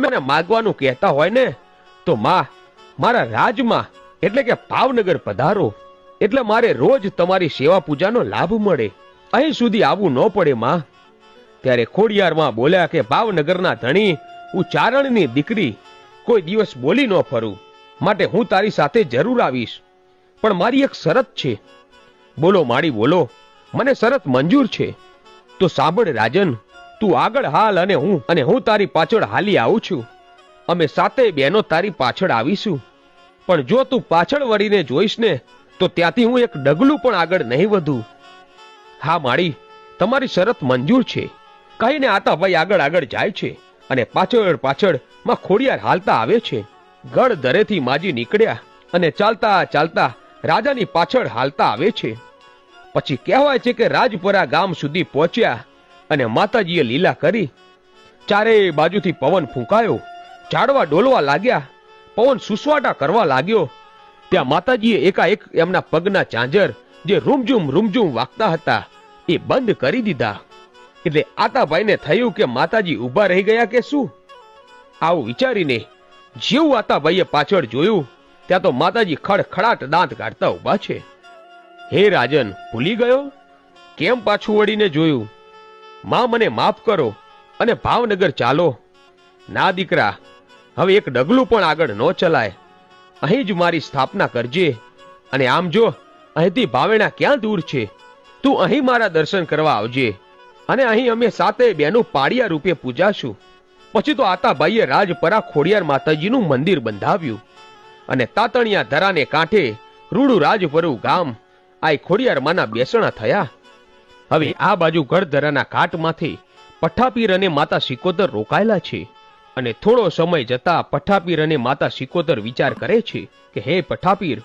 તમે માગવાનું કહેતા હોય ને તો માં મારા રાજમાં એટલે કે ભાવનગર પધારો, એટલે મારે રોજ તમારી સેવા પૂજાનો લાભ મળે, અહીં સુધી આવવું ન પડે માં. ત્યારે ખોડિયારમાં બોલ્યા કે ભાવનગરના ધણી હું ચારણની દીકરી કોઈ દિવસ બોલી ન ફરું, માટે હું તારી સાથે જરૂર આવીશ, પણ મારી એક શરત છે. બોલો માડી બોલો, મને શરત મંજૂર છે. તો સાંભળ રાજન, તું આગળ હાલ અને હું તારી પાછળ હાલી આવું છું. અમે સાતેય બહેનો તારી પાછળ આવીશું, પણ જો તું પાછળ વળીને જોઈશ ને તો ત્યાંથી હું એક ડગલું પણ આગળ નહીં વધું. હા માડી, તમારી શરત મંજૂર છે, કહીને આતાભાઈ આગળ આગળ જાય છે અને પાછળ પાછળ માં ખોડિયાર હાલતા આવે છે. ગઢ દરેથી માજી નીકળ્યા અને ચાલતા ચાલતા રાજાની પાછળ હાલતા આવે છે. પછી કહેવાય છે કે રાજપરા ગામ સુધી પહોંચ્યા અને માતાજીએ લીલા કરી. ચારે બાજુથી પવન ફૂંકાયો, ઝાડવા ડોલવા લાગ્યા, પવન સુસવાટા કરવા લાગ્યો. ત્યાં માતાજીએ એકાએક એમના પગના ચાંજર જે રૂમઝૂમ વાગતા હતા એ બંધ કરી દીધા. એટલે આતાભાઈને થયું કે માતાજી ઊભા રહી ગયા કે શું. આવું વિચારીને જેવું આતાભાઈએ પાછળ જોયું ત્યાં તો માતાજી ખડખડાટ દાંત કાઢતા ઊભા છે. હે રાજન, ભૂલી ગયો? કેમ પાછું વળીને જોયું? માં મને માફ કરો અને ભાવનગર ચાલો. ના દીકરા, હવે એક ડગલું પણ આગળ ન ચલાય, અહીં જ મારી સ્થાપના કરજે. અને આમ જો અહીંથી ભાવેણા ક્યાં દૂર છે, તું અહીં મારા દર્શન કરવા આવજે, અને અહીં અમે સાતે બેનું પાડિયા રૂપે પૂજાશું. પછી તો આતાભાઈએ રાજપરા ખોડિયાર માતાજીનું મંદિર બંધાવ્યું અને તાતણિયા ધરાને કાંઠે રૂડું રાજપરું ગામ આ ખોડિયાર માના બેસણા થયા. હવે આ બાજુ ગઢધરાના ઘાટમાંથી પઠ્ઠાપીર અને માતા સિકોતર રોકાયેલા છે, અને થોડો સમય જતા પઠ્ઠાપીર અને માતા સિકોતર વિચાર કરે છે કે હે પઠ્ઠાપીર,